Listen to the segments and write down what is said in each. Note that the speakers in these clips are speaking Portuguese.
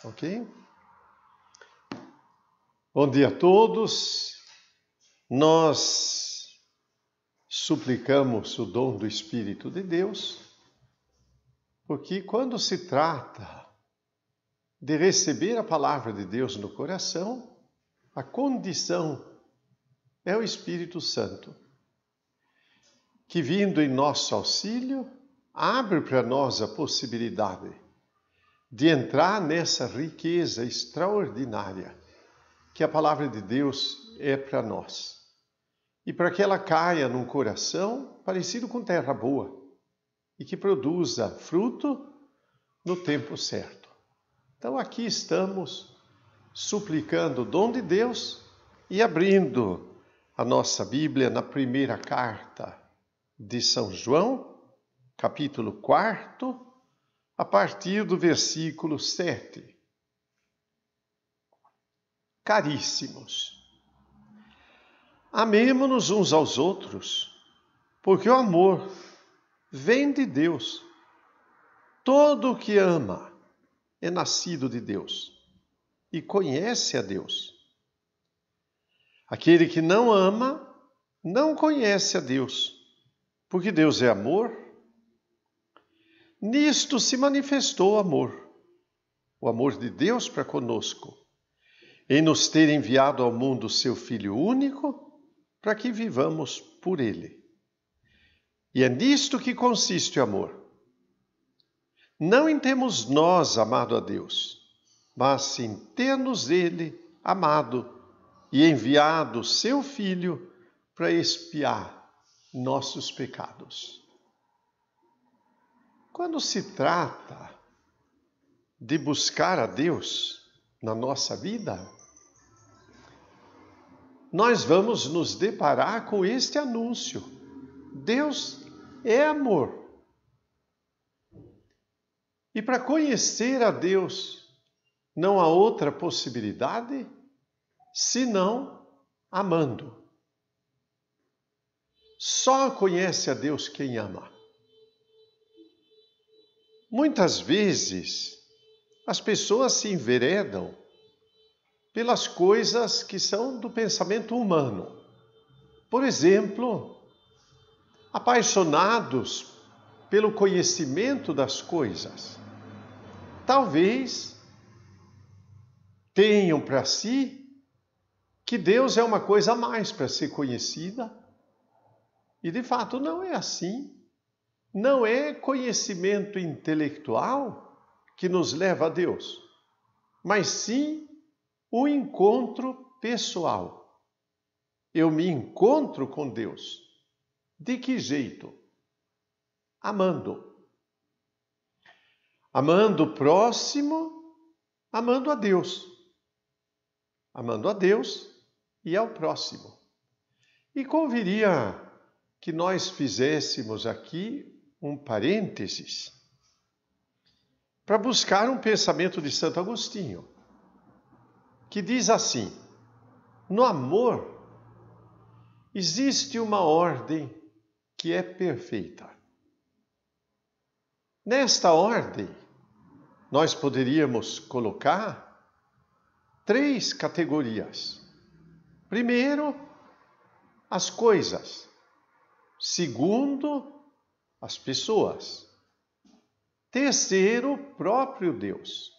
Ok? Bom dia a todos. Nós suplicamos o dom do Espírito de Deus, porque quando se trata de receber a palavra de Deus no coração, a condição é o Espírito Santo, que vindo em nosso auxílio, abre para nós a possibilidade de entrar nessa riqueza extraordinária que a palavra de Deus é para nós. E para que ela caia num coração parecido com terra boa e que produza fruto no tempo certo. Então aqui estamos suplicando o dom de Deus e abrindo a nossa Bíblia na primeira carta de São João, capítulo 4, a partir do versículo 7. Caríssimos, amemo-nos uns aos outros, porque o amor vem de Deus. Todo o que ama é nascido de Deus e conhece a Deus. Aquele que não ama não conhece a Deus, porque Deus é amor. Nisto se manifestou o amor de Deus para conosco, em nos ter enviado ao mundo seu Filho único, para que vivamos por ele. E é nisto que consiste o amor. Não em termos nós amado a Deus, mas em ter-nos ele amado e enviado seu Filho para expiar nossos pecados. Quando se trata de buscar a Deus na nossa vida, nós vamos nos deparar com este anúncio: Deus é amor. E para conhecer a Deus, não há outra possibilidade senão amando. Só conhece a Deus quem ama. Muitas vezes, as pessoas se enveredam pelas coisas que são do pensamento humano. Por exemplo, apaixonados pelo conhecimento das coisas. Talvez tenham para si que Deus é uma coisa a mais para ser conhecida. E de fato não é assim. Não é conhecimento intelectual que nos leva a Deus, mas sim o encontro pessoal. Eu me encontro com Deus. De que jeito? Amando. Amando o próximo, amando a Deus. Amando a Deus e ao próximo. E conviria que nós fizéssemos aqui um parênteses para buscar um pensamento de Santo Agostinho, que diz assim: no amor existe uma ordem que é perfeita. Nesta ordem, nós poderíamos colocar 3 categorias. Primeiro, as coisas. Segundo, as pessoas. Terceiro, o próprio Deus.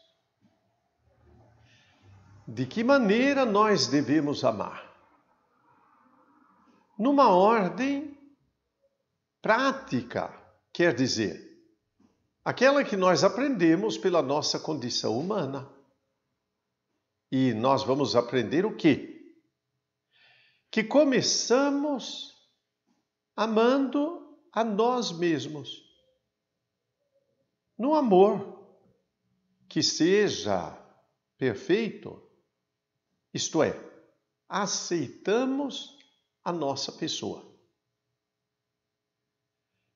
De que maneira nós devemos amar? Numa ordem prática, quer dizer, aquela que nós aprendemos pela nossa condição humana. E nós vamos aprender o quê? Que começamos amando a nós mesmos. No amor que seja perfeito, isto é, aceitamos a nossa pessoa.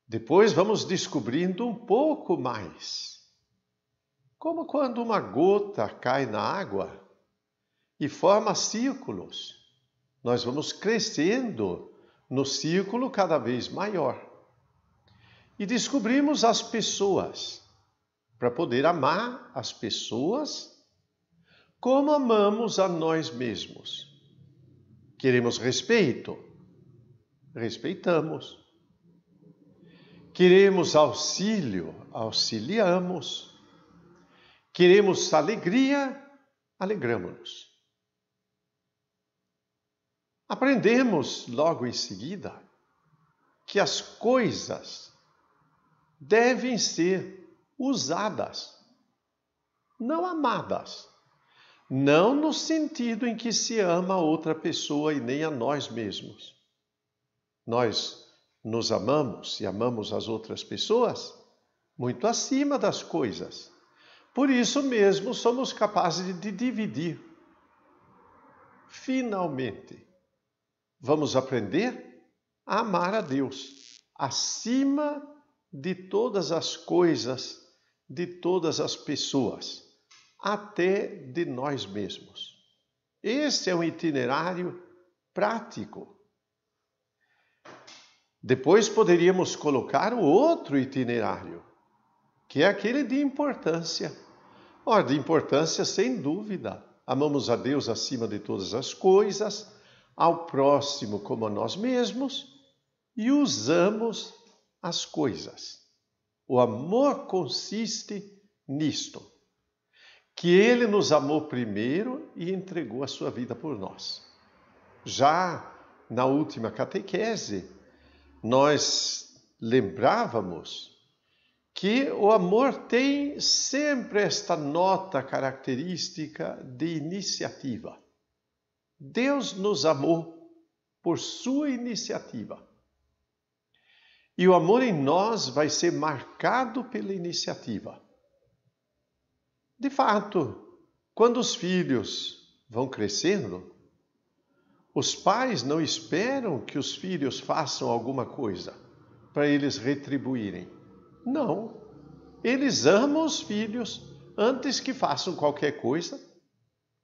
Depois vamos descobrindo um pouco mais. Como quando uma gota cai na água e forma círculos, nós vamos crescendo no círculo cada vez maior. E descobrimos as pessoas. Para poder amar as pessoas, como amamos a nós mesmos. Queremos respeito? Respeitamos. Queremos auxílio? Auxiliamos. Queremos alegria? Alegramos-nos. Aprendemos logo em seguida que as coisas devem ser usadas, não amadas. Não no sentido em que se ama a outra pessoa e nem a nós mesmos. Nós nos amamos e amamos as outras pessoas muito acima das coisas. Por isso mesmo somos capazes de dividir. Finalmente, vamos aprender a amar a Deus acima de todas as coisas, de todas as pessoas, até de nós mesmos. Esse é um itinerário prático. Depois poderíamos colocar o outro itinerário, que é aquele de importância. Ora, de importância, sem dúvida. Amamos a Deus acima de todas as coisas, ao próximo como a nós mesmos, e usamos as coisas. O amor consiste nisto, que Ele nos amou primeiro e entregou a sua vida por nós. Já na última catequese, nós lembrávamos que o amor tem sempre esta nota característica de iniciativa. Deus nos amou por sua iniciativa. E o amor em nós vai ser marcado pela iniciativa. De fato, quando os filhos vão crescendo, os pais não esperam que os filhos façam alguma coisa para eles retribuírem. Não. Eles amam os filhos antes que façam qualquer coisa.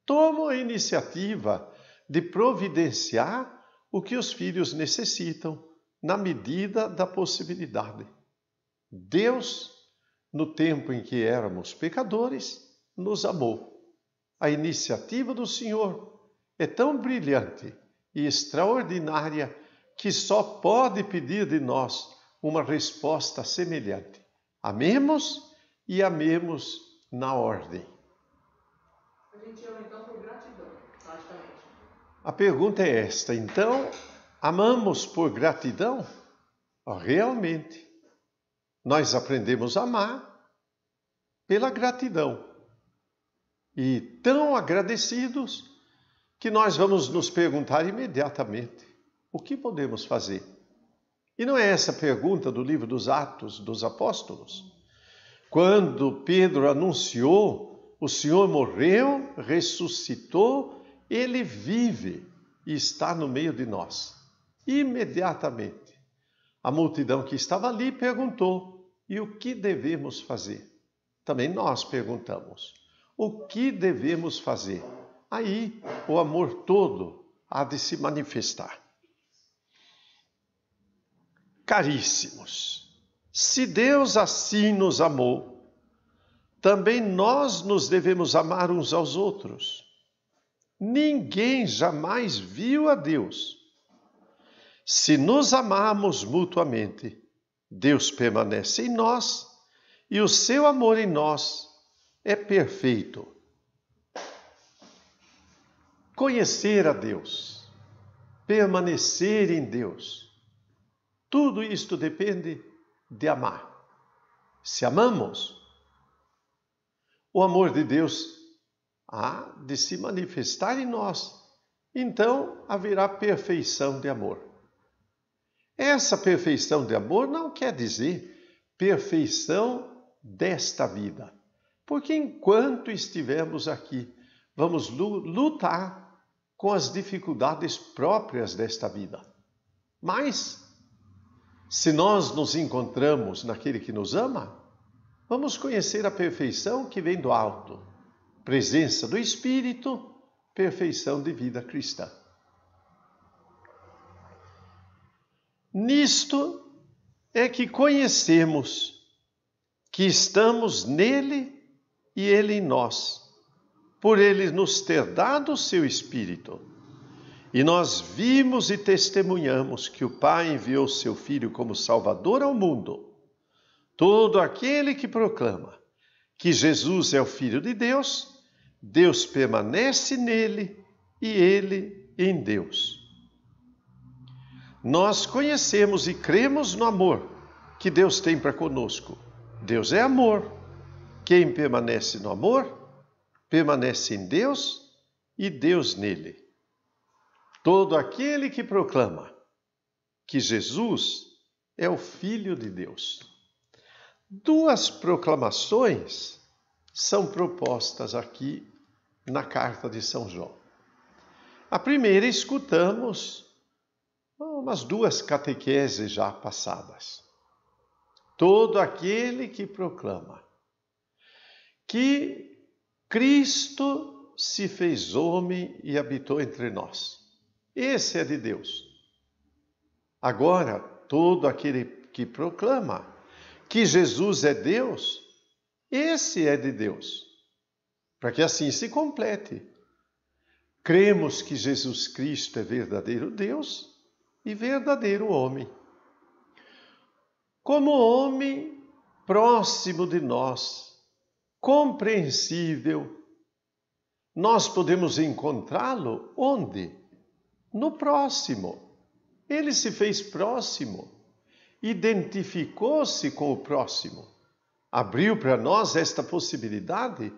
Tomam a iniciativa de providenciar o que os filhos necessitam, na medida da possibilidade. Deus, no tempo em que éramos pecadores, nos amou. A iniciativa do Senhor é tão brilhante e extraordinária que só pode pedir de nós uma resposta semelhante. Amemos e amemos na ordem. A gente ama então por gratidão, praticamente. A pergunta é esta, então, amamos por gratidão? Realmente, nós aprendemos a amar pela gratidão. E tão agradecidos que nós vamos nos perguntar imediatamente, o que podemos fazer? E não é essa a pergunta do livro dos Atos dos Apóstolos? Quando Pedro anunciou, o Senhor morreu, ressuscitou, Ele vive e está no meio de nós. Imediatamente, a multidão que estava ali perguntou, e o que devemos fazer? Também nós perguntamos, o que devemos fazer? Aí o amor todo há de se manifestar. Caríssimos, se Deus assim nos amou, também nós nos devemos amar uns aos outros. Ninguém jamais viu a Deus. Se nos amarmos mutuamente, Deus permanece em nós e o seu amor em nós é perfeito. Conhecer a Deus, permanecer em Deus, tudo isto depende de amar. Se amamos, o amor de Deus há de se manifestar em nós, então haverá perfeição de amor. Essa perfeição de amor não quer dizer perfeição desta vida, porque enquanto estivermos aqui, vamos lutar com as dificuldades próprias desta vida. Mas, se nós nos encontramos naquele que nos ama, vamos conhecer a perfeição que vem do alto, presença do Espírito, perfeição de vida cristã. Nisto é que conhecemos que estamos nele e ele em nós, por Ele nos ter dado o seu Espírito. E nós vimos e testemunhamos que o Pai enviou o seu Filho como Salvador ao mundo. Todo aquele que proclama que Jesus é o Filho de Deus, Deus permanece nele e ele em Deus. Nós conhecemos e cremos no amor que Deus tem para conosco. Deus é amor. Quem permanece no amor, permanece em Deus e Deus nele. Todo aquele que proclama que Jesus é o Filho de Deus. Duas proclamações são propostas aqui na carta de São João. A primeira escutamos umas duas catequeses já passadas. Todo aquele que proclama que Cristo se fez homem e habitou entre nós. Esse é de Deus. Agora, todo aquele que proclama que Jesus é Deus, esse é de Deus. Para que assim se complete. Cremos que Jesus Cristo é verdadeiro Deus e verdadeiro homem. Como homem próximo de nós, compreensível, nós podemos encontrá-lo onde? No próximo. Ele se fez próximo, identificou-se com o próximo, abriu para nós esta possibilidade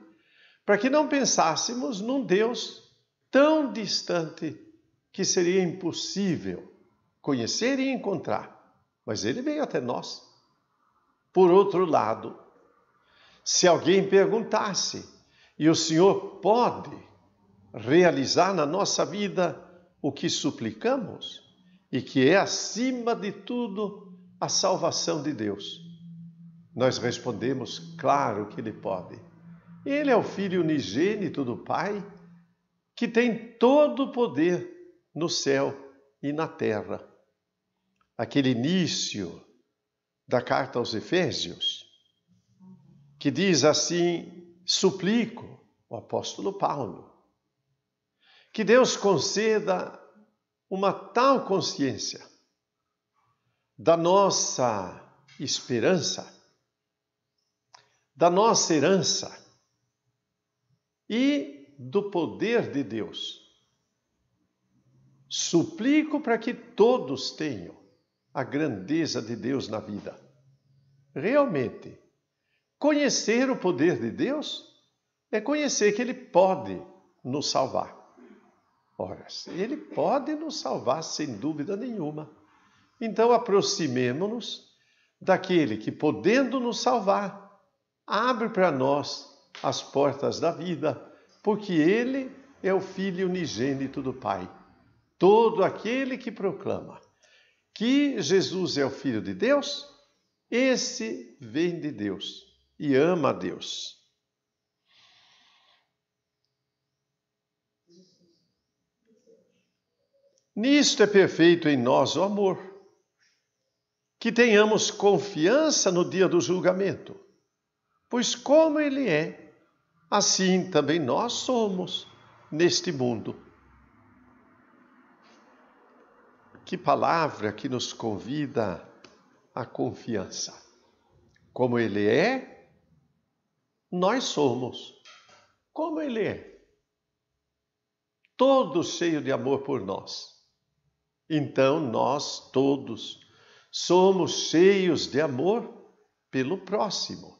para que não pensássemos num Deus tão distante que seria impossível conhecer e encontrar. Mas ele veio até nós. Por outro lado, se alguém perguntasse, e o Senhor pode realizar na nossa vida o que suplicamos, e que é, acima de tudo, a salvação de Deus, nós respondemos, claro que Ele pode. Ele é o Filho unigênito do Pai, que tem todo o poder no céu e na terra. Aquele início da carta aos Efésios, que diz assim, suplico, o apóstolo Paulo, que Deus conceda uma tal consciência da nossa esperança, da nossa herança e do poder de Deus. Suplico para que todos tenham a grandeza de Deus na vida. Realmente, conhecer o poder de Deus é conhecer que Ele pode nos salvar. Ora, Ele pode nos salvar sem dúvida nenhuma. Então aproximemo-nos daquele que, podendo nos salvar, abre para nós as portas da vida, porque Ele é o Filho unigênito do Pai. Todo aquele que proclama que Jesus é o Filho de Deus, esse vem de Deus e ama a Deus. Nisto é perfeito em nós o amor, que tenhamos confiança no dia do julgamento, pois como Ele é, assim também nós somos neste mundo. Que palavra que nos convida à confiança. Como Ele é, nós somos. Como Ele é. Todo cheio de amor por nós. Então nós todos somos cheios de amor pelo próximo.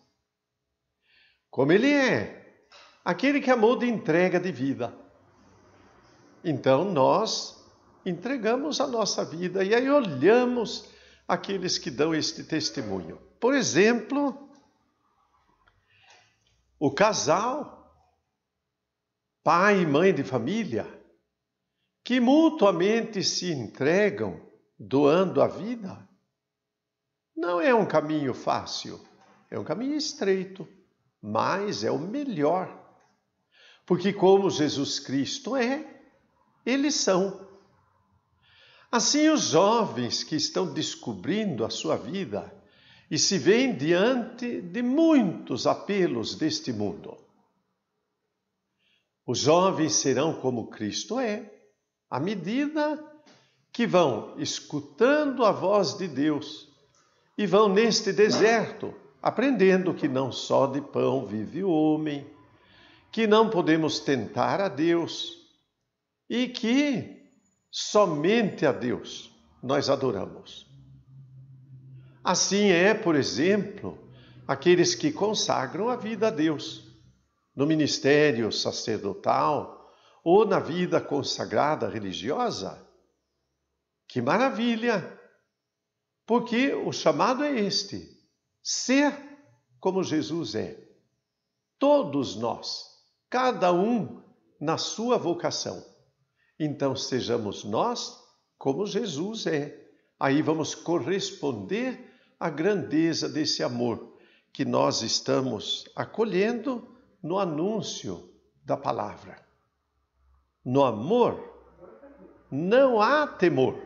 Como Ele é, aquele que amou de entrega de vida. Então nós entregamos a nossa vida e aí olhamos aqueles que dão este testemunho. Por exemplo, o casal, pai e mãe de família, que mutuamente se entregam, doando a vida. Não é um caminho fácil, é um caminho estreito, mas é o melhor. Porque como Jesus Cristo é, eles são. Assim, os jovens que estão descobrindo a sua vida e se veem diante de muitos apelos deste mundo, Os jovens serão como Cristo é, à medida que vão escutando a voz de Deus e vão neste deserto, aprendendo que não só de pão vive o homem, que não podemos tentar a Deus e que somente a Deus nós adoramos. Assim é, por exemplo, aqueles que consagram a vida a Deus, no ministério sacerdotal ou na vida consagrada religiosa. Que maravilha! Porque o chamado é este, ser como Jesus é. Todos nós, cada um na sua vocação. Então sejamos nós como Jesus é. Aí vamos corresponder à grandeza desse amor que nós estamos acolhendo no anúncio da palavra. No amor não há temor.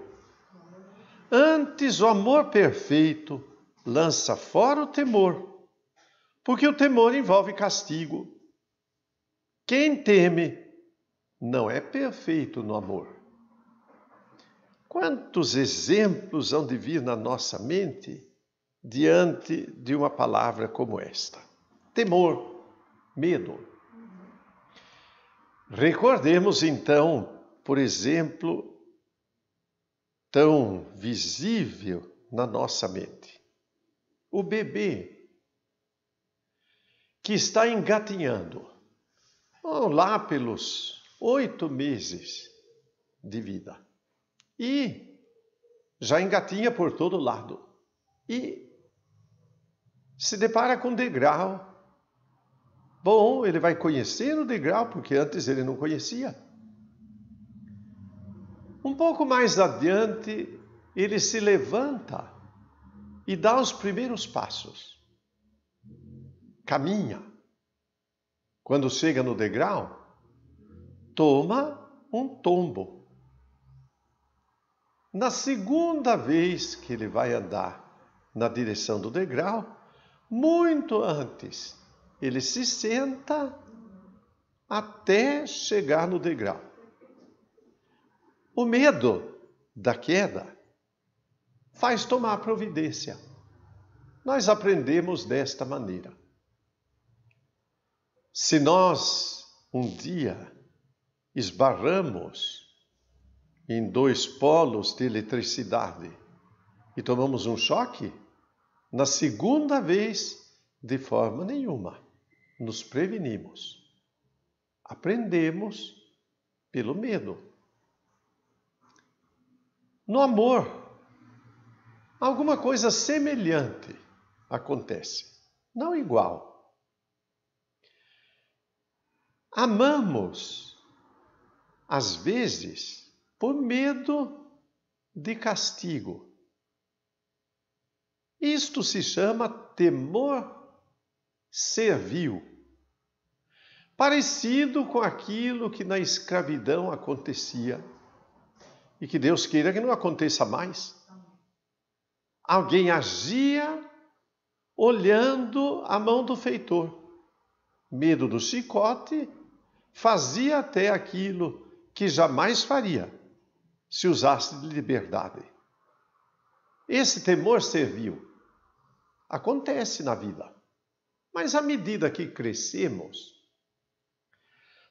Antes, o amor perfeito lança fora o temor, porque o temor envolve castigo. Quem teme não é perfeito no amor. Quantos exemplos hão de vir na nossa mente diante de uma palavra como esta? Temor, medo. Recordemos então, por exemplo, tão visível na nossa mente, o bebê que está engatinhando, lá pelos 8 meses de vida, e já engatinha por todo lado, e se depara com um degrau. Bom, ele vai conhecer o degrau, porque antes ele não conhecia. Um pouco mais adiante, ele se levanta e dá os primeiros passos. Caminha. Quando chega no degrau, toma um tombo. Na segunda vez que ele vai andar na direção do degrau, muito antes, ele se senta até chegar no degrau. O medo da queda faz tomar providência. Nós aprendemos desta maneira. Se nós um dia esbarramos em 2 polos de eletricidade e tomamos um choque, na segunda vez, de forma nenhuma, nos prevenimos. Aprendemos pelo medo. No amor, alguma coisa semelhante acontece, não igual. Amamos, às vezes, por medo de castigo. Isto se chama temor servil, parecido com aquilo que na escravidão acontecia. E que Deus queira que não aconteça mais. Alguém agia olhando a mão do feitor. Medo do chicote, fazia até aquilo que jamais faria se usasse de liberdade. Esse temor servil acontece na vida. Mas à medida que crescemos,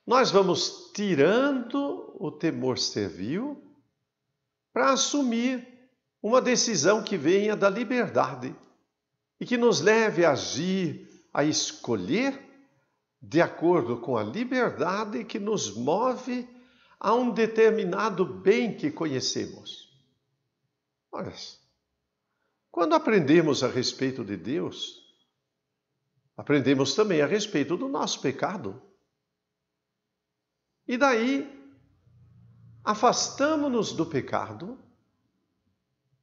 nós vamos tirando o temor servil para assumir uma decisão que venha da liberdade e que nos leve a agir, a escolher de acordo com a liberdade que nos move a um determinado bem que conhecemos. Mas, quando aprendemos a respeito de Deus, aprendemos também a respeito do nosso pecado. E daí, afastamo-nos do pecado,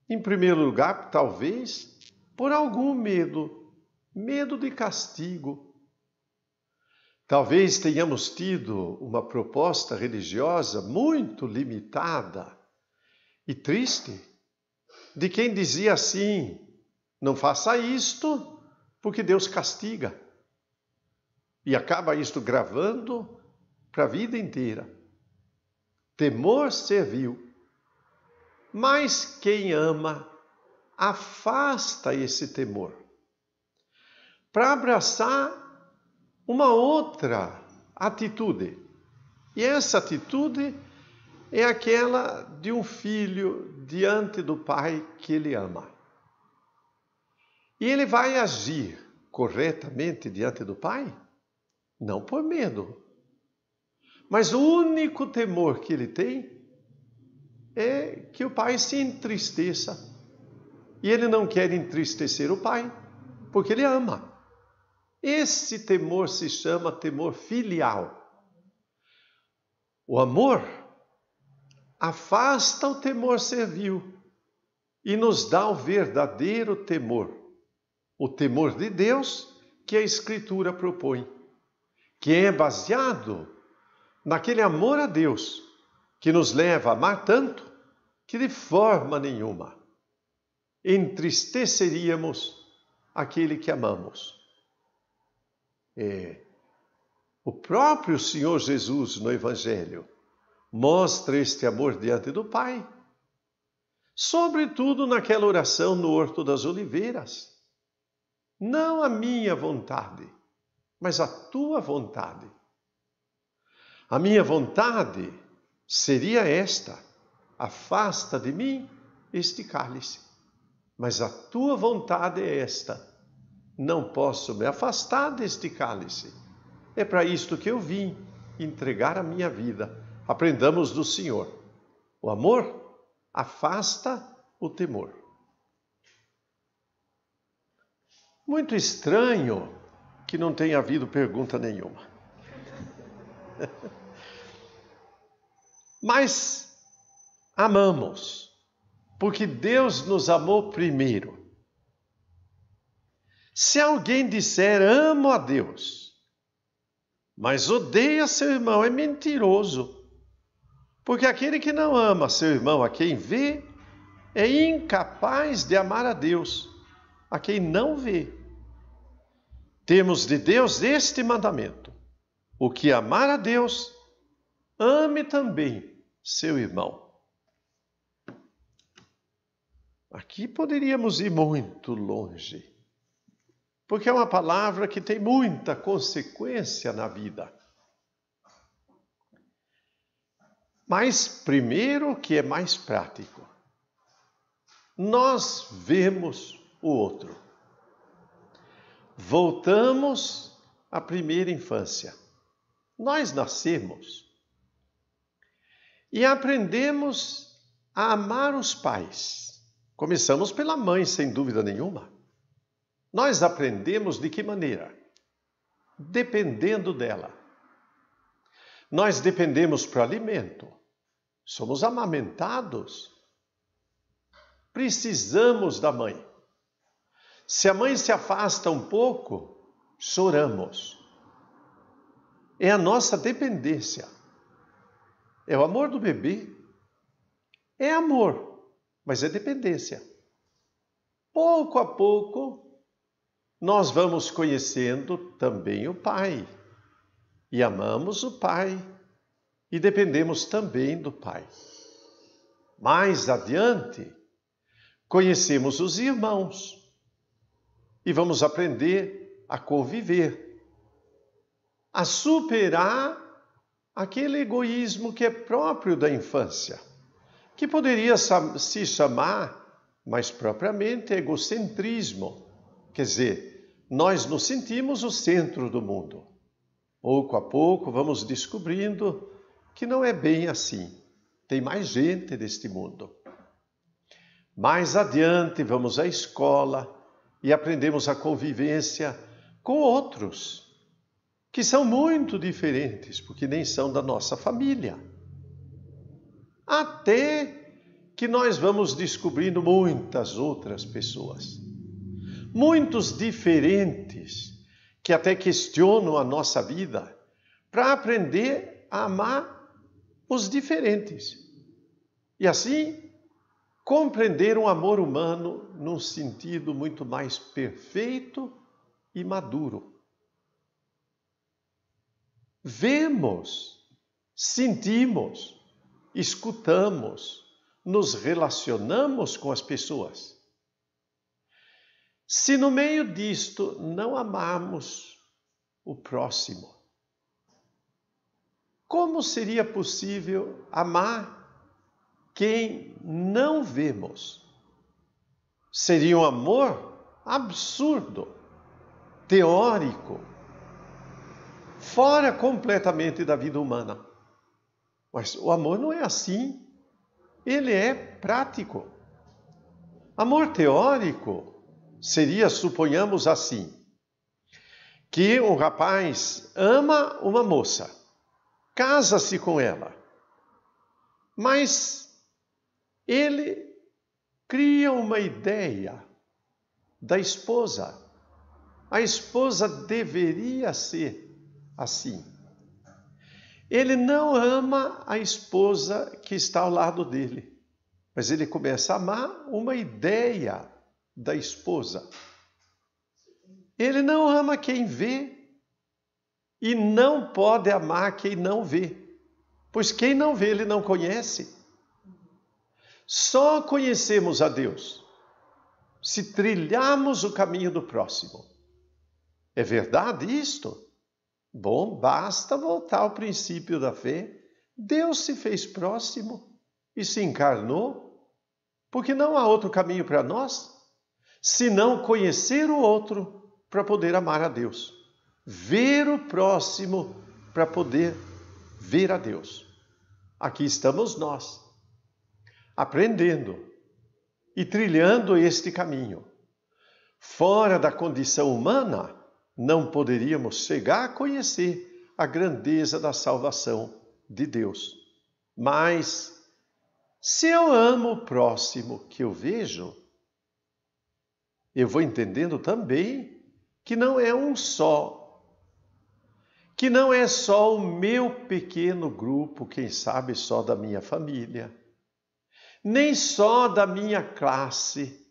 em primeiro lugar, talvez, por algum medo de castigo. Talvez tenhamos tido uma proposta religiosa muito limitada e triste, de quem dizia assim: não faça isto, porque Deus castiga. E acaba isto gravando para a vida inteira. Temor servil. Mas quem ama afasta esse temor para abraçar uma outra atitude. E essa atitude é aquela de um filho diante do pai que ele ama. E ele vai agir corretamente diante do pai? Não por medo. Mas o único temor que ele tem é que o pai se entristeça. E ele não quer entristecer o pai, porque ele ama. Esse temor se chama temor filial. O amor afasta o temor servil e nos dá o verdadeiro temor. O temor de Deus que a Escritura propõe, que é baseado naquele amor a Deus que nos leva a amar tanto que de forma nenhuma entristeceríamos aquele que amamos. O próprio Senhor Jesus no Evangelho mostra este amor diante do Pai, sobretudo naquela oração no Horto das Oliveiras. Não a minha vontade, mas a tua vontade. A minha vontade seria esta: afasta de mim este cálice. Mas a tua vontade é esta: não posso me afastar deste cálice. É para isto que eu vim entregar a minha vida. Aprendamos do Senhor. O amor afasta o temor. Muito estranho que não tenha havido pergunta nenhuma. Mas amamos, porque Deus nos amou primeiro. Se alguém disser amo a Deus, mas odeia seu irmão, é mentiroso. Porque aquele que não ama seu irmão a quem vê, é incapaz de amar a Deus a quem não vê. Temos de Deus este mandamento: o que amar a Deus, ame também seu irmão. Aqui poderíamos ir muito longe, porque é uma palavra que tem muita consequência na vida. Mas primeiro, que é mais prático, nós vemos o outro. Voltamos à primeira infância. Nós nascemos e aprendemos a amar os pais. Começamos pela mãe, sem dúvida nenhuma. Nós aprendemos de que maneira? Dependendo dela. Nós dependemos para alimento. Somos amamentados. Precisamos da mãe. Se a mãe se afasta um pouco, choramos. É a nossa dependência. É o amor do bebê. É amor, mas é dependência. Pouco a pouco, nós vamos conhecendo também o Pai. E amamos o Pai. E dependemos também do Pai. Mais adiante, conhecemos os irmãos. E vamos aprender a conviver, a superar aquele egoísmo que é próprio da infância, que poderia se chamar, mais propriamente, egocentrismo. Quer dizer, nós nos sentimos o centro do mundo. Pouco a pouco vamos descobrindo que não é bem assim. Tem mais gente neste mundo. Mais adiante vamos à escola e aprendemos a convivência com outros, que são muito diferentes, porque nem são da nossa família. Até que nós vamos descobrindo muitas outras pessoas, muitos diferentes, que até questionam a nossa vida, para aprender a amar os diferentes. E assim, compreender um amor humano num sentido muito mais perfeito e maduro. Vemos sentimos, escutamos, nos relacionamos com as pessoas. Se no meio disto não amarmos o próximo, como seria possível amar quem não vemos? Seria um amor absurdo, teórico, fora completamente da vida humana. Mas o amor não é assim. Ele é prático. Amor teórico seria, suponhamos assim, que um rapaz ama uma moça, casa-se com ela, mas ele cria uma ideia da esposa. A esposa deveria ser assim. Ele não ama a esposa que está ao lado dele, mas ele começa a amar uma ideia da esposa. Ele não ama quem vê e não pode amar quem não vê, pois quem não vê ele não conhece. Só conhecemos a Deus se trilharmos o caminho do próximo. É verdade isto? Bom, basta voltar ao princípio da fé. Deus se fez próximo e se encarnou, porque não há outro caminho para nós, senão conhecer o outro para poder amar a Deus. Ver o próximo para poder ver a Deus. Aqui estamos nós, aprendendo e trilhando este caminho. Fora da condição humana, não poderíamos chegar a conhecer a grandeza da salvação de Deus. Mas, se eu amo o próximo que eu vejo, eu vou entendendo também que não é um só, que não é só o meu pequeno grupo, quem sabe só da minha família, nem só da minha classe,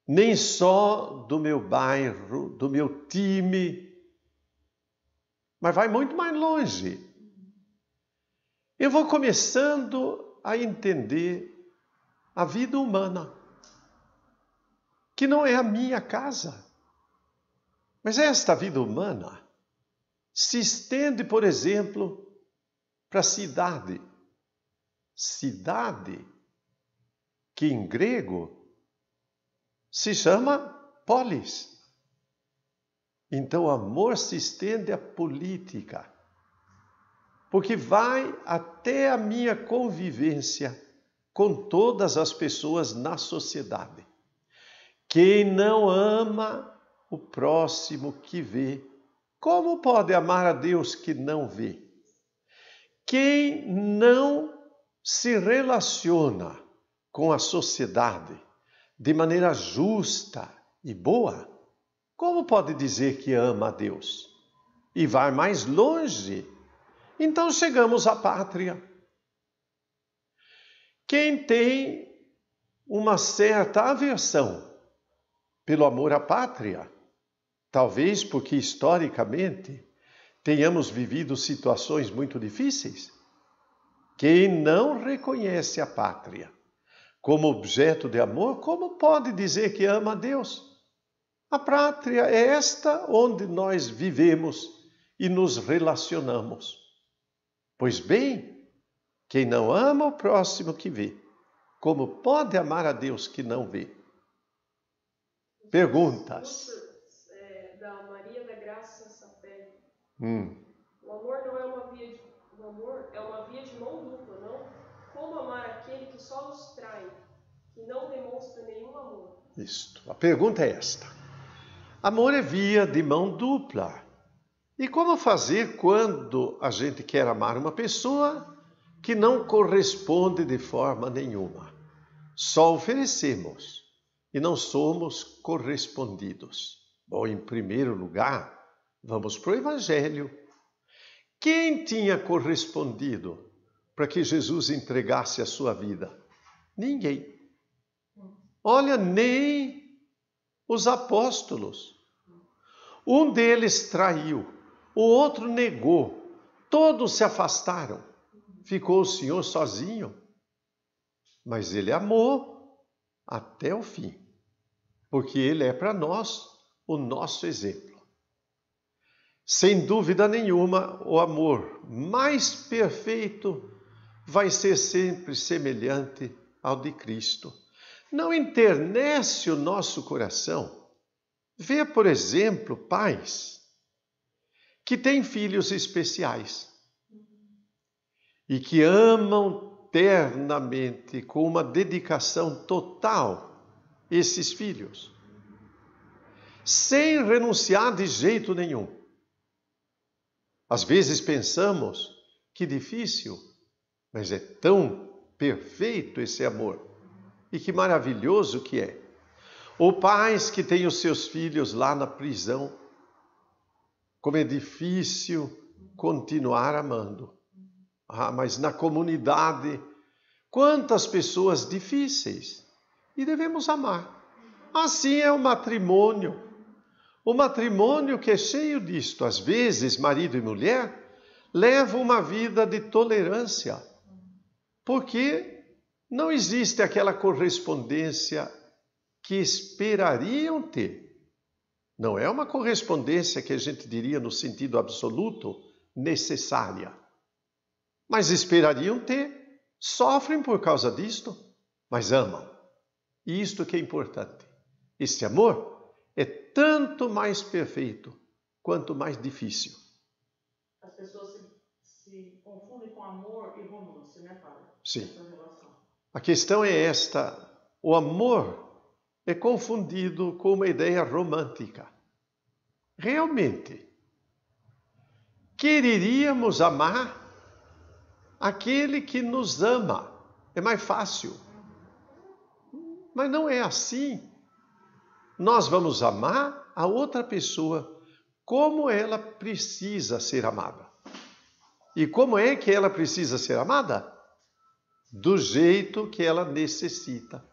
nem só do meu bairro, do meu time, mas vai muito mais longe. Eu vou começando a entender a vida humana, que não é a minha casa, mas esta vida humana se estende, por exemplo, para a cidade. Cidade, que em grego se chama polis. Então, o amor se estende à política, porque vai até a minha convivência com todas as pessoas na sociedade. Quem não ama o próximo que vê, como pode amar a Deus que não vê? Quem não se relaciona com a sociedade de maneira justa e boa, como pode dizer que ama a Deus? E vai mais longe. Então chegamos à pátria. Quem tem uma certa aversão pelo amor à pátria, talvez porque historicamente tenhamos vivido situações muito difíceis, quem não reconhece a pátria como objeto de amor, como pode dizer que ama a Deus? A pátria é esta onde nós vivemos e nos relacionamos. Pois bem, quem não ama o próximo que vê, como pode amar a Deus que não vê? Perguntas. Da Maria da Graça Sapé. O amor não é uma via de... O amor é uma via de mão dupla, não? Como amar aquele que só nos trai, que não demonstra nenhum amor? Isto. A pergunta é esta. Amor é via de mão dupla. E como fazer quando a gente quer amar uma pessoa que não corresponde de forma nenhuma? Só oferecemos e não somos correspondidos. Bom, em primeiro lugar, vamos para o Evangelho. Quem tinha correspondido para que Jesus entregasse a sua vida? Ninguém. Olha, nem os apóstolos. Um deles traiu, o outro negou. Todos se afastaram. Ficou o Senhor sozinho. Mas Ele amou até o fim. Porque Ele é para nós o nosso exemplo. Sem dúvida nenhuma, o amor mais perfeito vai ser sempre semelhante ao de Cristo. Não enternece o nosso coração. Vê, por exemplo, pais que têm filhos especiais e que amam ternamente, com uma dedicação total, esses filhos, sem renunciar de jeito nenhum. Às vezes pensamos que difícil, mas é tão perfeito esse amor. E que maravilhoso que é. Ou pais que têm os seus filhos lá na prisão. Como é difícil continuar amando. Mas na comunidade, quantas pessoas difíceis. E devemos amar. Assim é o matrimônio. O matrimônio que é cheio disto. Às vezes, marido e mulher levam uma vida de tolerância. Porque não existe aquela correspondência que esperariam ter. Não é uma correspondência que a gente diria no sentido absoluto necessária. Mas esperariam ter. Sofrem por causa disto, mas amam. E isto que é importante. Este amor é tanto mais perfeito quanto mais difícil. As pessoas se confundem com amor e romance, né, Padre? Sim. A questão é esta: o amor é confundido com uma ideia romântica. Realmente, quereríamos amar aquele que nos ama. É mais fácil. Mas não é assim. Nós vamos amar a outra pessoa como ela precisa ser amada. E como é que ela precisa ser amada? Do jeito que ela necessita.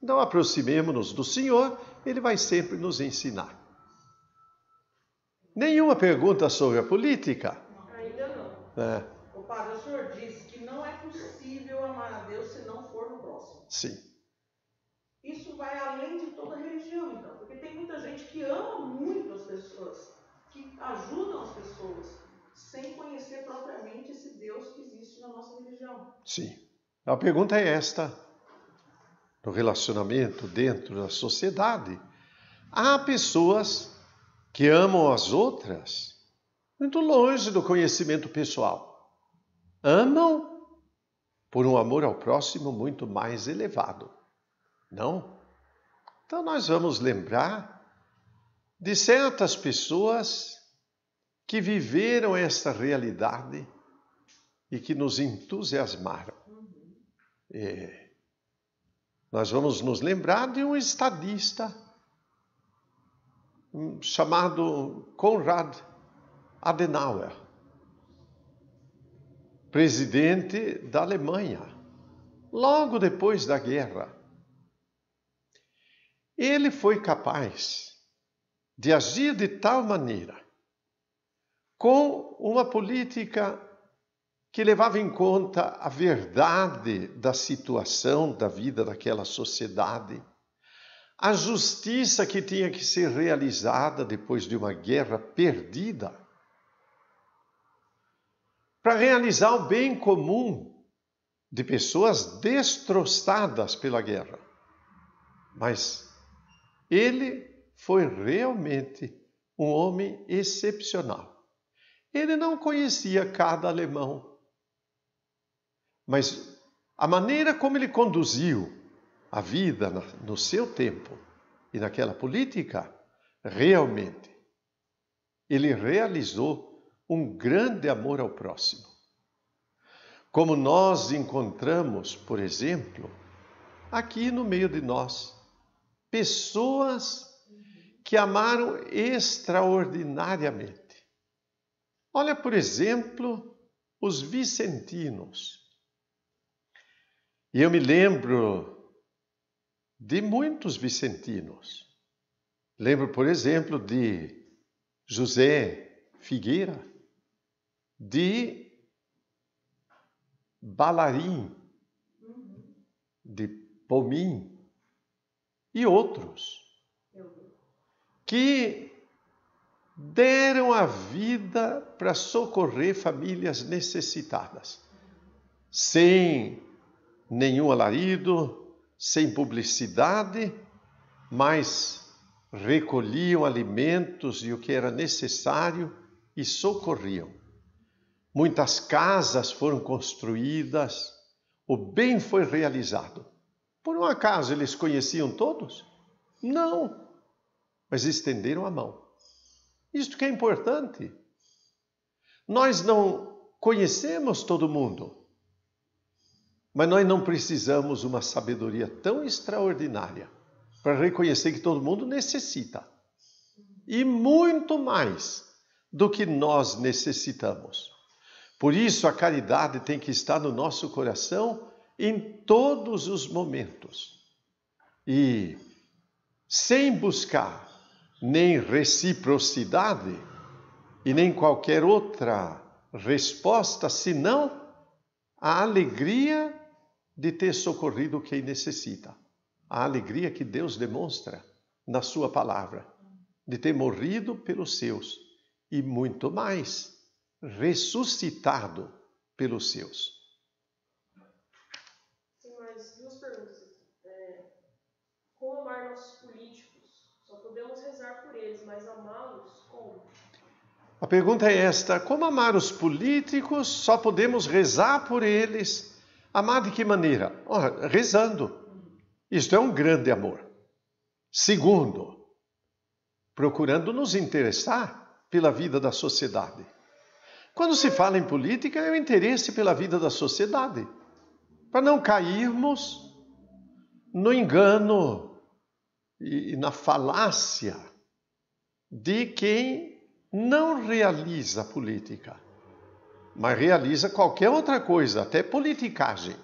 Então aproximemo-nos do Senhor, Ele vai sempre nos ensinar. Nenhuma pergunta sobre a política? Ainda não. O Padre, o senhor disse que não é possível amar a Deus se não for no próximo. Sim. Isso vai além de toda religião, então. Porque tem muita gente que ama muito as pessoas, que ajudam as pessoas, sem conhecer propriamente esse Deus que existe na nossa religião. Sim. A pergunta é esta. No relacionamento dentro da sociedade, há pessoas que amam as outras muito longe do conhecimento pessoal. Amam por um amor ao próximo muito mais elevado. Não? Então nós vamos lembrar de certas pessoas que viveram esta realidade e que nos entusiasmaram. Nós vamos nos lembrar de um estadista chamado Konrad Adenauer, presidente da Alemanha, logo depois da guerra. Ele foi capaz de agir de tal maneira, com uma política que levava em conta a verdade da situação da vida daquela sociedade, a justiça que tinha que ser realizada depois de uma guerra perdida, para realizar o bem comum de pessoas destroçadas pela guerra. Mas ele foi realmente um homem excepcional. Ele não conhecia cada alemão, mas a maneira como ele conduziu a vida no seu tempo e naquela política, realmente, ele realizou um grande amor ao próximo. Como nós encontramos, por exemplo, aqui no meio de nós, pessoas que amaram extraordinariamente. Olha, por exemplo, os vicentinos. E eu me lembro de muitos vicentinos. Lembro, por exemplo, de José Figueira, de Balarim, de Pomim e outros que deram a vida para socorrer famílias necessitadas, sem nenhum alarido, sem publicidade, mas recolhiam alimentos e o que era necessário e socorriam. Muitas casas foram construídas, o bem foi realizado. Por um acaso eles conheciam todos? Não, mas estenderam a mão. Isto que é importante. Nós não conhecemos todo mundo, mas nós não precisamos uma sabedoria tão extraordinária para reconhecer que todo mundo necessita. E muito mais do que nós necessitamos. Por isso a caridade tem que estar no nosso coração em todos os momentos. E sem buscar nem reciprocidade e nem qualquer outra resposta, senão a alegria de ter socorrido quem necessita. A alegria que Deus demonstra na sua palavra, de ter morrido pelos seus e muito mais, ressuscitado pelos seus. Tem mais duas perguntas aqui. Como amar nossos políticos? Só podemos rezar por eles, mas amá-los como? A pergunta é esta: como amar os políticos? Só podemos rezar por eles. Amar de que maneira? Ora, rezando. Isto é um grande amor. Segundo, procurando nos interessar pela vida da sociedade. Quando se fala em política, é o interesse pela vida da sociedade, para não cairmos no engano e na falácia de quem não realiza a política, mas realiza qualquer outra coisa, até politicagem.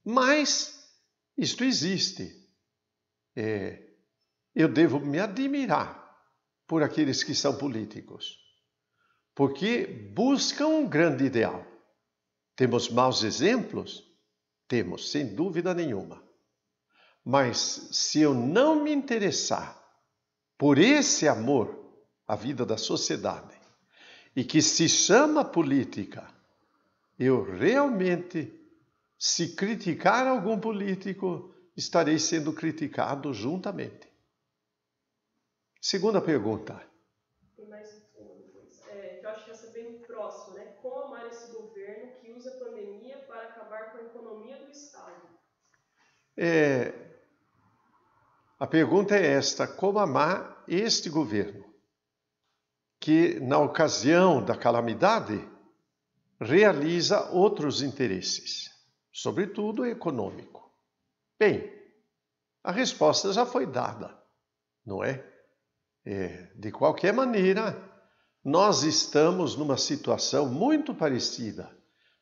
Mas isto existe. Eu devo me admirar por aqueles que são políticos, porque buscam um grande ideal. Temos maus exemplos? Temos, sem dúvida nenhuma. Mas se eu não me interessar por esse amor à vida da sociedade, e que se chama política, eu realmente, se criticar algum político, estarei sendo criticado juntamente. Segunda pergunta. Tem mais uma depois. Que eu acho que essa é bem próxima, né? Como amar esse governo que usa a pandemia para acabar com a economia do Estado? A pergunta é esta: como amar este governo que, na ocasião da calamidade, realiza outros interesses, sobretudo econômico? Bem, a resposta já foi dada, não é? De qualquer maneira, nós estamos numa situação muito parecida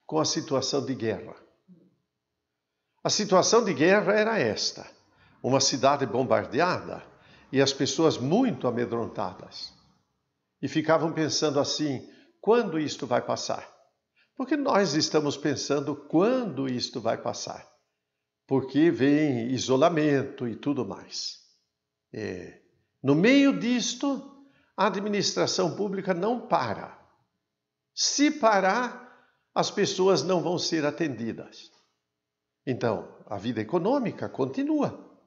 com a situação de guerra. A situação de guerra era esta: uma cidade bombardeada e as pessoas muito amedrontadas. E ficavam pensando assim: quando isto vai passar? Porque nós estamos pensando quando isto vai passar. Porque vem isolamento e tudo mais. No meio disto, a administração pública não para. Se parar, as pessoas não vão ser atendidas. Então, a vida econômica continua.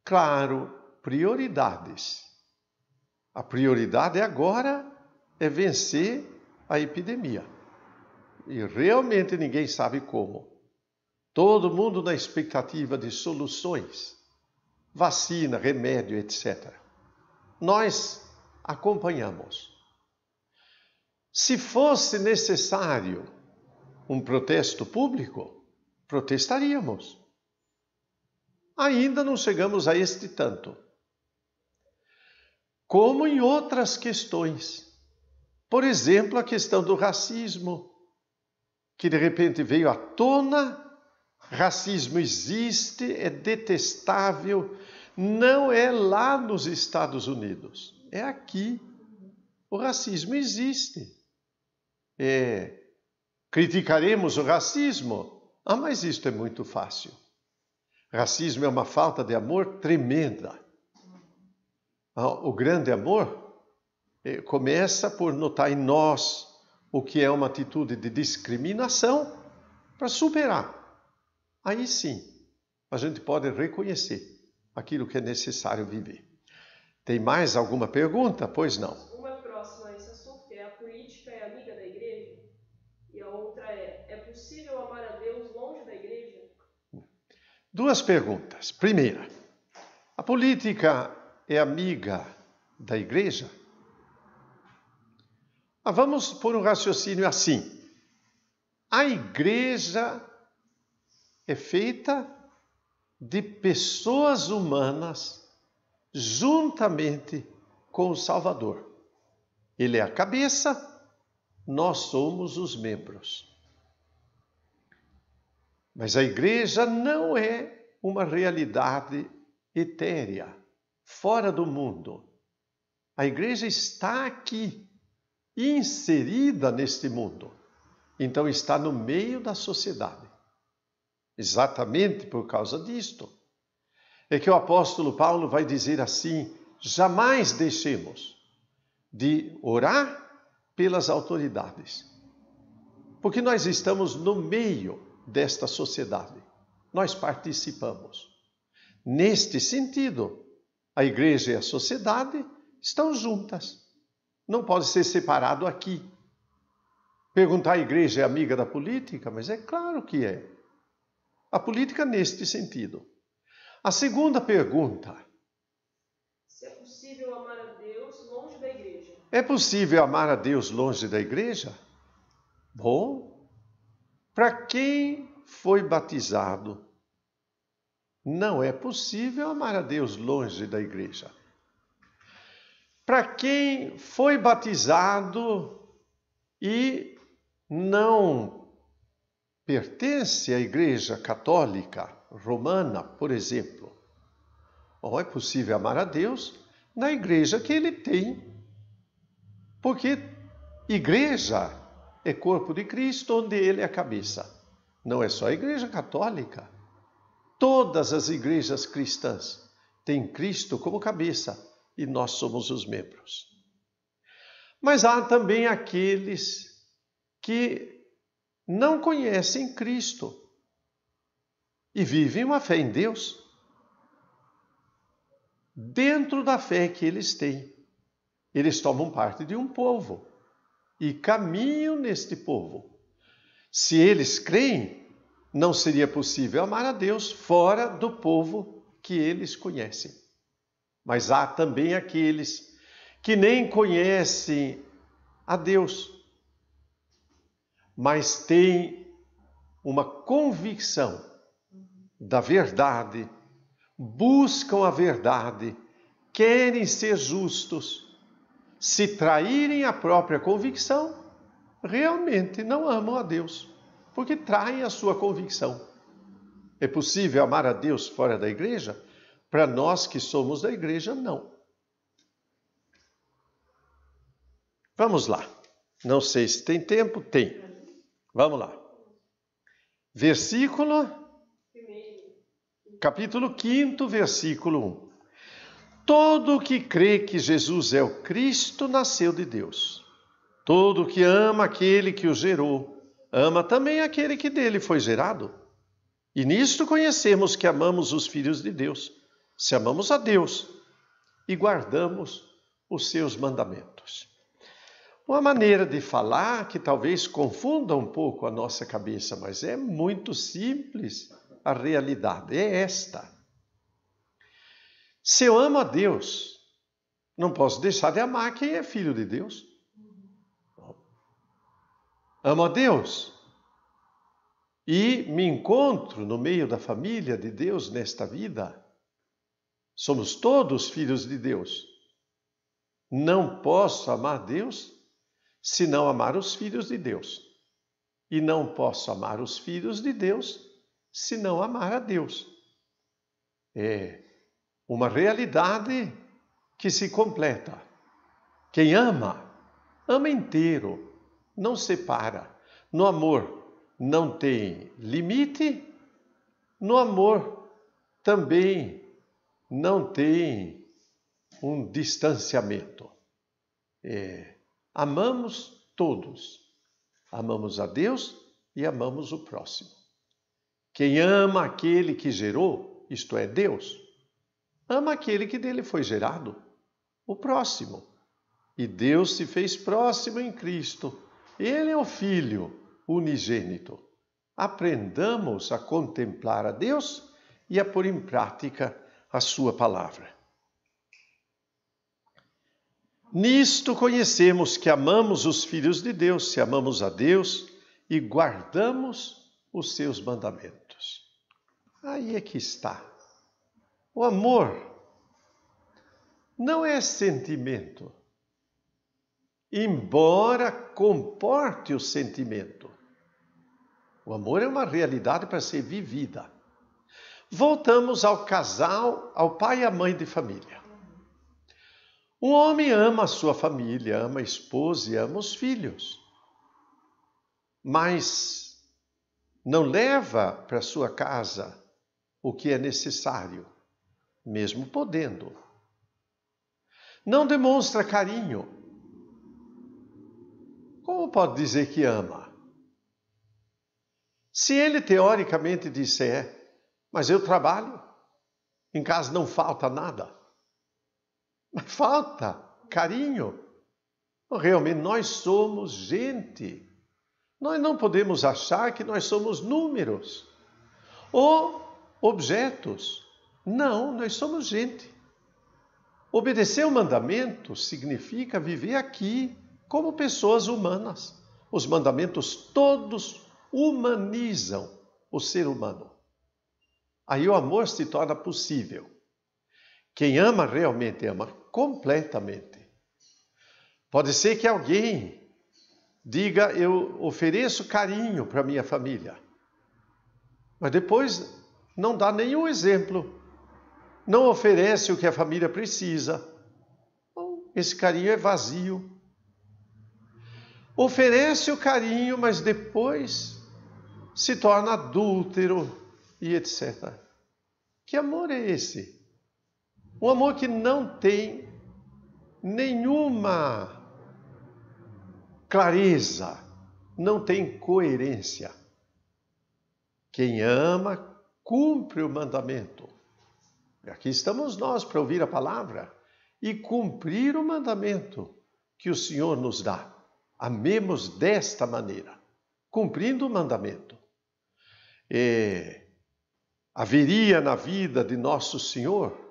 Claro, prioridades. A prioridade agora é vencer a epidemia. E realmente ninguém sabe como. Todo mundo na expectativa de soluções, vacina, remédio, etc. Nós acompanhamos. Se fosse necessário um protesto público, protestaríamos. Ainda não chegamos a este tanto. Como em outras questões. Por exemplo, a questão do racismo, que de repente veio à tona. Racismo existe, é detestável, não é lá nos Estados Unidos, é aqui. O racismo existe. Criticaremos o racismo? Mas isto é muito fácil. Racismo é uma falta de amor tremenda. O grande amor começa por notar em nós o que é uma atitude de discriminação para superar. Aí sim, a gente pode reconhecer aquilo que é necessário viver. Tem mais alguma pergunta? Pois não. Uma próxima a esse assunto, que é: a política é amiga da igreja? E a outra é possível amar a Deus longe da igreja? Duas perguntas. Primeira, a política é amiga da igreja? Vamos por um raciocínio assim. A igreja é feita de pessoas humanas juntamente com o Salvador. Ele é a cabeça, nós somos os membros. Mas a igreja não é uma realidade etérea, fora do mundo. A igreja está aqui, inserida neste mundo. Então está no meio da sociedade. Exatamente por causa disto é que o apóstolo Paulo vai dizer assim: jamais deixemos de orar pelas autoridades, porque nós estamos no meio desta sociedade, nós participamos. Neste sentido, a igreja e a sociedade estão juntas, não pode ser separado aqui. Perguntar: a igreja é amiga da política? Mas é claro que é. A política neste sentido. A segunda pergunta: se é possível amar a Deus longe da igreja? É possível amar a Deus longe da igreja? Bom, para quem foi batizado, não é possível amar a Deus longe da igreja. Para quem foi batizado e não pertence à Igreja Católica Romana, por exemplo, é possível amar a Deus na igreja que ele tem. Porque igreja é corpo de Cristo, onde ele é a cabeça. Não é só a Igreja Católica. Todas as igrejas cristãs têm Cristo como cabeça e nós somos os membros. Mas há também aqueles que não conhecem Cristo e vivem uma fé em Deus dentro da fé que eles têm. Eles tomam parte de um povo e caminham neste povo. Se eles creem, não seria possível amar a Deus fora do povo que eles conhecem. Mas há também aqueles que nem conhecem a Deus, mas têm uma convicção da verdade, buscam a verdade, querem ser justos. Se traírem a própria convicção, realmente não amam a Deus, porque traem a sua convicção. É possível amar a Deus fora da igreja? Para nós que somos da igreja, não. Vamos lá. Não sei se tem tempo. Tem. Vamos lá. Capítulo 5, versículo 1. Todo o que crê que Jesus é o Cristo nasceu de Deus. Todo o que ama aquele que o gerou, ama também aquele que dele foi gerado. E nisto conhecemos que amamos os filhos de Deus, se amamos a Deus e guardamos os seus mandamentos. Uma maneira de falar que talvez confunda um pouco a nossa cabeça, mas é muito simples. A realidade é esta. Se eu amo a Deus, não posso deixar de amar quem é filho de Deus. Amo a Deus e me encontro no meio da família de Deus nesta vida. Somos todos filhos de Deus. Não posso amar Deus se não amar os filhos de Deus. E não posso amar os filhos de Deus se não amar a Deus. É uma realidade que se completa. Quem ama, ama inteiro. não separa. No amor não tem limite, no amor também não tem um distanciamento. Amamos todos. Amamos a Deus e amamos o próximo. Quem ama aquele que gerou, isto é, Deus, ama aquele que dele foi gerado, o próximo. E Deus se fez próximo em Cristo. Ele é o Filho unigênito. Aprendamos a contemplar a Deus e a pôr em prática a sua palavra. Nisto conhecemos que amamos os filhos de Deus, se amamos a Deus e guardamos os seus mandamentos. Aí é que está. O amor não é sentimento, embora comporte o sentimento. O amor é uma realidade para ser vivida. Voltamos ao casal, ao pai e à mãe de família. Um homem ama a sua família, ama a esposa e ama os filhos. Mas não leva para sua casa o que é necessário, mesmo podendo. Não demonstra carinho. Como pode dizer que ama? Se ele teoricamente disser, mas eu trabalho, em casa não falta nada. Mas falta carinho. Realmente nós somos gente. Nós não podemos achar que nós somos números ou objetos. Não, nós somos gente. Obedecer o mandamento significa viver aqui como pessoas humanas. Os mandamentos todos humanizam o ser humano. Aí o amor se torna possível. Quem ama realmente ama completamente. Pode ser que alguém diga, eu ofereço carinho para minha família, mas depois não dá nenhum exemplo, não oferece o que a família precisa. Bom, esse carinho é vazio. Oferece o carinho, mas depois se torna adúltero e etc. Que amor é esse? Um amor que não tem nenhuma clareza, não tem coerência. Quem ama, cumpre o mandamento. E aqui estamos nós para ouvir a palavra e cumprir o mandamento que o Senhor nos dá. Amemos desta maneira, cumprindo o mandamento. Haveria na vida de nosso Senhor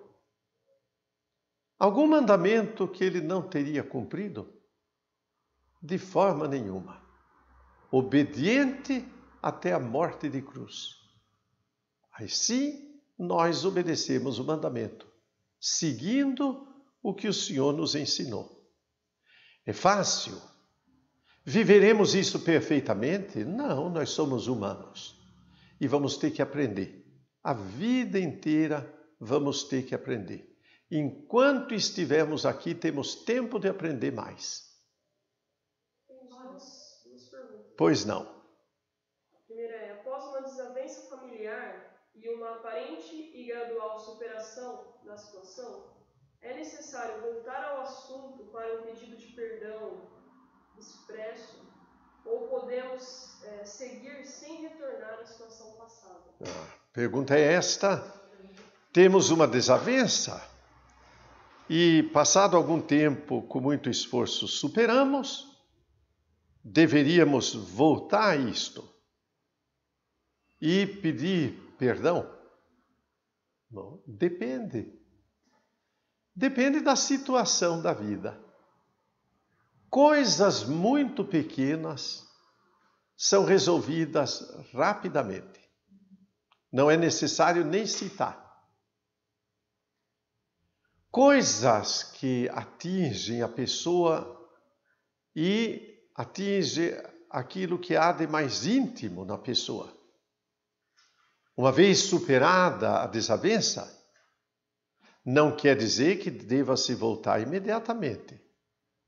algum mandamento que ele não teria cumprido? De forma nenhuma. Obediente até a morte de cruz. Assim, nós obedecemos o mandamento, seguindo o que o Senhor nos ensinou. É fácil? Viveremos isso perfeitamente? Não, nós somos humanos e vamos ter que aprender. A vida inteira vamos ter que aprender. Enquanto estivermos aqui, temos tempo de aprender mais. Pois não. A primeira é, após uma desavença familiar e uma aparente e gradual superação da situação, é necessário voltar ao assunto para um pedido de perdão expresso ou podemos seguir sem retornar à situação passada? A pergunta é esta. Temos uma desavença e, passado algum tempo, com muito esforço, superamos. Deveríamos voltar a isto e pedir perdão? Não, depende. Depende da situação da vida. Coisas muito pequenas são resolvidas rapidamente. Não é necessário nem citar. Coisas que atingem a pessoa e atinge aquilo que há de mais íntimo na pessoa. Uma vez superada a desavença, não quer dizer que deva se voltar imediatamente,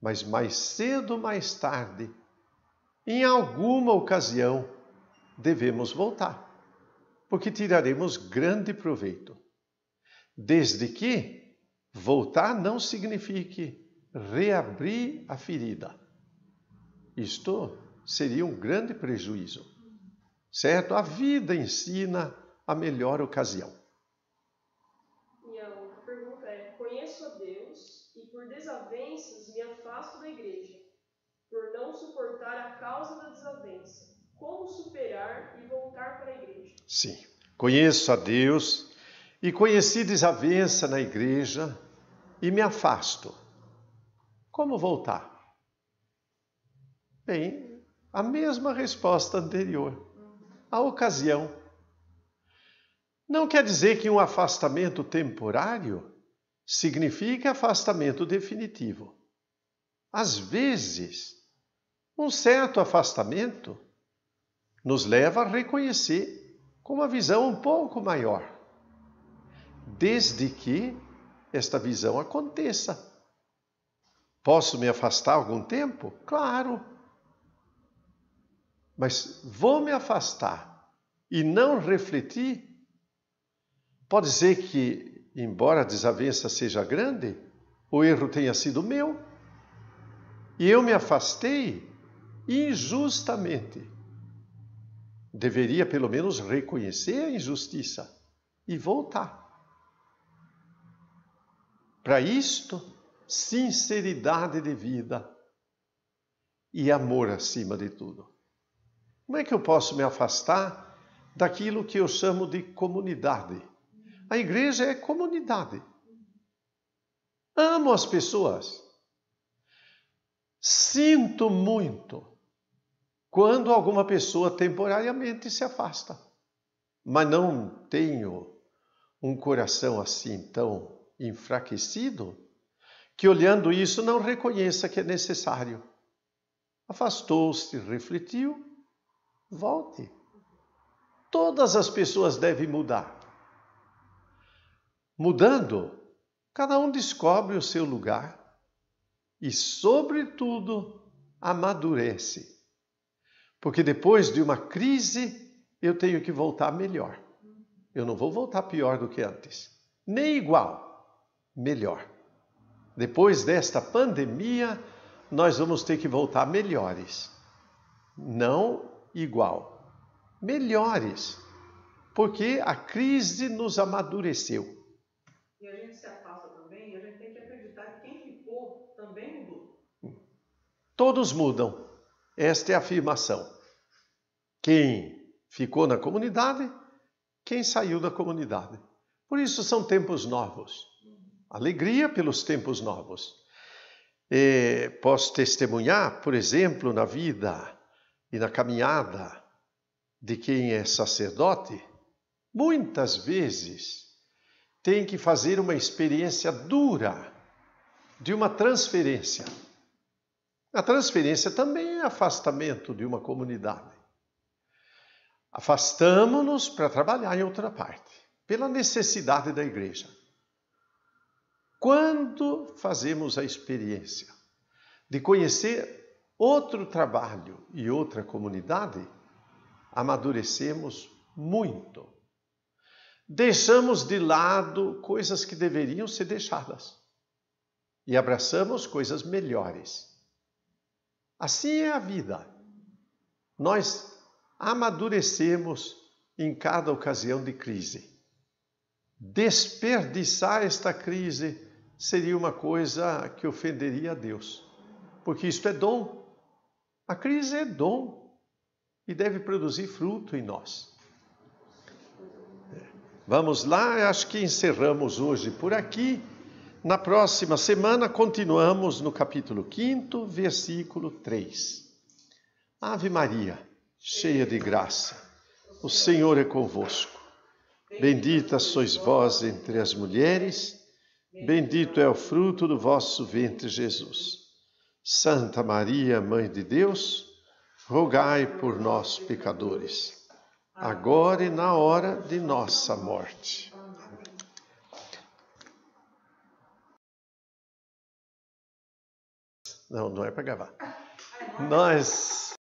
mas mais cedo ou mais tarde em alguma ocasião devemos voltar, porque tiraremos grande proveito. Desde que voltar não signifique reabrir a ferida. Isto seria um grande prejuízo, certo? A vida ensina a melhor ocasião. Minha outra pergunta é: conheço a Deus e por desavenças me afasto da igreja, por não suportar a causa da desavença. Como superar e voltar para a igreja? Sim, conheço a Deus e conheci desavença na igreja e me afasto. Como voltar? Bem, a mesma resposta anterior. A ocasião. Não quer dizer que um afastamento temporário significa afastamento definitivo. Às vezes, um certo afastamento nos leva a reconhecer com uma visão um pouco maior, desde que esta visão aconteça. Posso me afastar algum tempo? Claro. Mas vou me afastar e não refletir? Pode ser que, embora a desavença seja grande, o erro tenha sido meu e eu me afastei injustamente. Deveria pelo menos reconhecer a injustiça e voltar. Para isto, sinceridade de vida e amor acima de tudo. Como é que eu posso me afastar daquilo que eu chamo de comunidade? A igreja é comunidade. Amo as pessoas. Sinto muito quando alguma pessoa temporariamente se afasta. Mas não tenho um coração assim tão enfraquecido que, olhando isso, não reconheça que é necessário. Afastou-se, refletiu, volte. Todas as pessoas devem mudar. Mudando, cada um descobre o seu lugar e, sobretudo, amadurece. Porque depois de uma crise, eu tenho que voltar melhor. Eu não vou voltar pior do que antes, nem igual, melhor. Depois desta pandemia, nós vamos ter que voltar melhores. Não igual, melhores. Porque a crise nos amadureceu. E a gente se afasta também, e a gente tem que acreditar que quem ficou também mudou. Todos mudam. Esta é a afirmação. Quem ficou na comunidade, quem saiu da comunidade. Por isso são tempos novos. Alegria pelos tempos novos. Posso testemunhar, por exemplo, na vida e na caminhada de quem é sacerdote, muitas vezes tem que fazer uma experiência dura de uma transferência. A transferência também é afastamento de uma comunidade. Afastamo-nos para trabalhar em outra parte, pela necessidade da igreja. Quando fazemos a experiência de conhecer outro trabalho e outra comunidade, amadurecemos muito. Deixamos de lado coisas que deveriam ser deixadas e abraçamos coisas melhores. Assim é a vida. Nós amadurecemos em cada ocasião de crise. Desperdiçar esta crise seria uma coisa que ofenderia a Deus, porque isto é dom. A crise é dom e deve produzir fruto em nós. Vamos lá, acho que encerramos hoje por aqui. Na próxima semana continuamos no capítulo 5, versículo 3. Ave Maria, cheia de graça, o Senhor é convosco. Bendita sois vós entre as mulheres, bendito é o fruto do vosso ventre, Jesus. Santa Maria, Mãe de Deus, rogai por nós, pecadores, agora e na hora de nossa morte. Não é para gravar. Nós